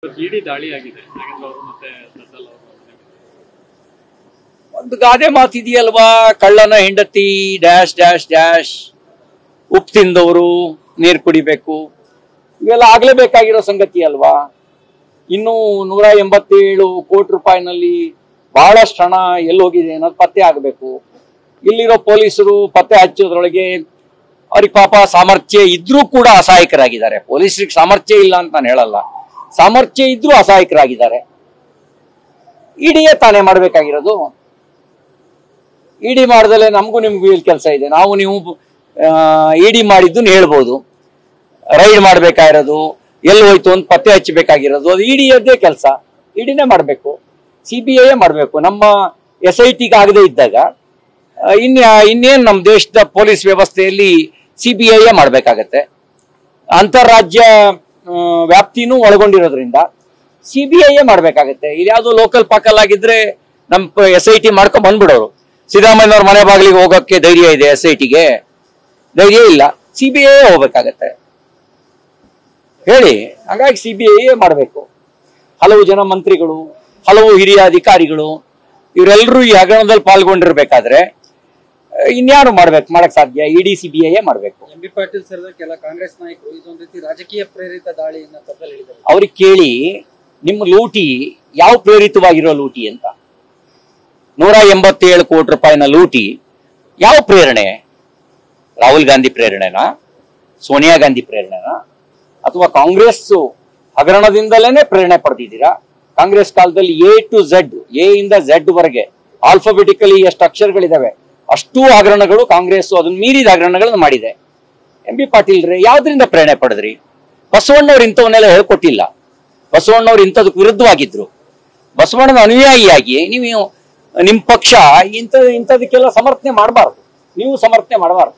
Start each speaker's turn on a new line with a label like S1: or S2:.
S1: ಇಡಿ ದಾಳಿ ಆಗಿದೆ ನಾಗೇಂದ್ರ ಅವರು ಮತ್ತೆ ದತ್ತಲ್ ಅವರು.
S2: ಒಂದು ಗಾದೆ ಮಾತಿದೆಯಲ್ವಾ, ಕಳ್ಳನ ಹೆಂಡತಿ ಡ್ಯಾಶ್ ಡ್ಯಾಶ್ ಡ್ಯಾಶ್, ಉಪ್ಪು ತಿಂದವರು ನೀರು ಕುಡಿಬೇಕು, ಇವೆಲ್ಲ ಆಗ್ಲೇಬೇಕಾಗಿರೋ ಸಂಗತಿ ಅಲ್ವಾ. ಇನ್ನು 187 ಕೋಟಿ ರೂಪಾಯಿನಲ್ಲಿ ಬಹಳಷ್ಟು ಹಣ ಎಲ್ಲೋಗಿದೆ ಅನ್ನೋದು ಪತ್ತೆ ಆಗಬೇಕು. ಇಲ್ಲಿರೋ ಪೊಲೀಸರು ಪತ್ತೆ ಹಚ್ಚೋದ್ರೊಳಗೆ ಅವ್ರಿಗೆ ಪಾಪ ಸಾಮರ್ಥ್ಯ ಇದ್ರೂ ಕೂಡ ಅಸಹಾಯಕರಾಗಿದ್ದಾರೆ. ಪೊಲೀಸರಿಗೆ ಸಾಮರ್ಥ್ಯ ಇಲ್ಲ ಅಂತ ನಾನು ಹೇಳಲ್ಲ, ಸಾಮರ್ಥ್ಯ ಇದ್ರೂ ಅಸಹಾಯಕರಾಗಿದ್ದಾರೆ. ಇಡಿಯೇ ತಾನೇ ಮಾಡ್ಬೇಕಾಗಿರೋದು. ಇಡಿ ಮಾಡ್ದಲೆ ನಮಗೂ ನಿಮ್ಗೂ ಇಲ್ಲಿ ಕೆಲಸ ಇದೆ. ನಾವು ನೀವು ಇಡಿ ಮಾಡಿದ್ದು ಹೇಳ್ಬೋದು, ರೈಡ್ ಮಾಡ್ಬೇಕಾಗಿರೋದು, ಎಲ್ಲಿ ಹೋಯ್ತು ಅಂತ ಪತ್ತೆ ಹಚ್ಚಬೇಕಾಗಿರೋದು ಅದು ಇಡಿಯದ್ದೇ ಕೆಲಸ. ಇಡಿನೇ ಮಾಡಬೇಕು, CBI ಮಾಡಬೇಕು. ನಮ್ಮ SIT ಆಗದೆ ಇದ್ದಾಗ ಇನ್ನೇನು ನಮ್ಮ ದೇಶದ ಪೊಲೀಸ್ ವ್ಯವಸ್ಥೆಯಲ್ಲಿ CBI ಮಾಡಬೇಕಾಗತ್ತೆ. ಅಂತಾರಾಜ್ಯ ವ್ಯಾಪ್ತಿನೂ ಒಳಗೊಂಡಿರೋದ್ರಿಂದ CBI ಮಾಡಬೇಕಾಗತ್ತೆ. ಇದು ಯಾವುದೋ ಲೋಕಲ್ ಪಾಕಲ್ ಆಗಿದ್ರೆ ನಮ್ಮ SIT ಮಾಡ್ಕೊಂಡ್ ಬಂದ್ಬಿಡೋರು. ಸಿದ್ದರಾಮಯ್ಯನವ್ರ ಮನೆ ಬಾಗಿಲಿಗೆ ಹೋಗೋಕ್ಕೆ ಧೈರ್ಯ ಇದೆ, SITಗೆ ಧೈರ್ಯ ಇಲ್ಲ, CBI ಹೋಗ್ಬೇಕಾಗತ್ತೆ ಹೇಳಿ. ಹಾಗಾಗಿ CBI ಮಾಡಬೇಕು. ಹಲವು ಜನ ಮಂತ್ರಿಗಳು, ಹಲವು ಹಿರಿಯ ಅಧಿಕಾರಿಗಳು ಇವರೆಲ್ಲರೂ ಈ ಹಗರಣದಲ್ಲಿ ಪಾಲ್ಗೊಂಡಿರ್ಬೇಕಾದ್ರೆ ಇನ್ಯಾರು ಮಾಡಕ್ ಸಾಧ್ಯ? ಇಡಿ CBI ಮಾಡಬೇಕು.
S3: MB ಪಾಟೀಲ್ ಸೇರಿದ ಕೆಲ ಕಾಂಗ್ರೆಸ್ ನಾಯಕರು ಇದೊಂದು ರೀತಿ ರಾಜಕೀಯ ಪ್ರೇರಿತ ದಾಳಿಯನ್ನ ತಪ್ಪಲ್ಲಿ ಹೇಳಿದ್ದಾರೆ.
S2: ಅವ್ರಿಗೆ ಕೇಳಿ, ನಿಮ್ಮ ಲೂಟಿ ಯಾವ ಪ್ರೇರಿತವಾಗಿರೋ ಲೂಟಿ ಅಂತ. 187 ಕೋಟಿ ರೂಪಾಯಿನ ಲೂಟಿ ಯಾವ ಪ್ರೇರಣೆ? ರಾಹುಲ್ ಗಾಂಧಿ ಪ್ರೇರಣೆನಾ? ಸೋನಿಯಾ ಗಾಂಧಿ ಪ್ರೇರಣೆನಾ? ಅಥವಾ ಕಾಂಗ್ರೆಸ್ ಹಗರಣದಿಂದಲೇ ಪ್ರೇರಣೆ ಪಡೆದಿದ್ದೀರಾ? ಕಾಂಗ್ರೆಸ್ ಕಾಲದಲ್ಲಿ A to Z, A ಇಂದ Z ವರೆಗೆ ಆಲ್ಫಾಬೆಟಿಕಲಿ ಎಷ್ಟು ಅಕ್ಷರಗಳಿದಾವೆ ಅಷ್ಟೂ ಹಗರಣಗಳು ಕಾಂಗ್ರೆಸ್ ಅದನ್ನ ಮೀರಿದ ಹಗರಣಗಳನ್ನು ಮಾಡಿದೆ. MB ಪಾಟೀಲ್ ರೇ ಯಾವ್ದ್ರಿಂದ ಪ್ರೇರಣೆ ಪಡೆದ್ರಿ? ಬಸವಣ್ಣವ್ರು ಇಂಥವನ್ನೆಲ್ಲ ಹೇಳ್ಕೊಟ್ಟಿಲ್ಲ. ಬಸವಣ್ಣವ್ರು ಇಂಥದಕ್ಕೆ ವಿರುದ್ಧವಾಗಿದ್ರು. ಬಸವಣ್ಣನ ಅನುಯಾಯಿಯಾಗಿ ನೀವು ನಿಮ್ಮ ಪಕ್ಷ ಇಂಥದಕ್ಕೆಲ್ಲ ಸಮರ್ಥನೆ ಮಾಡಬಾರ್ದು, ನೀವು ಸಮರ್ಥನೆ ಮಾಡಬಾರ್ದು.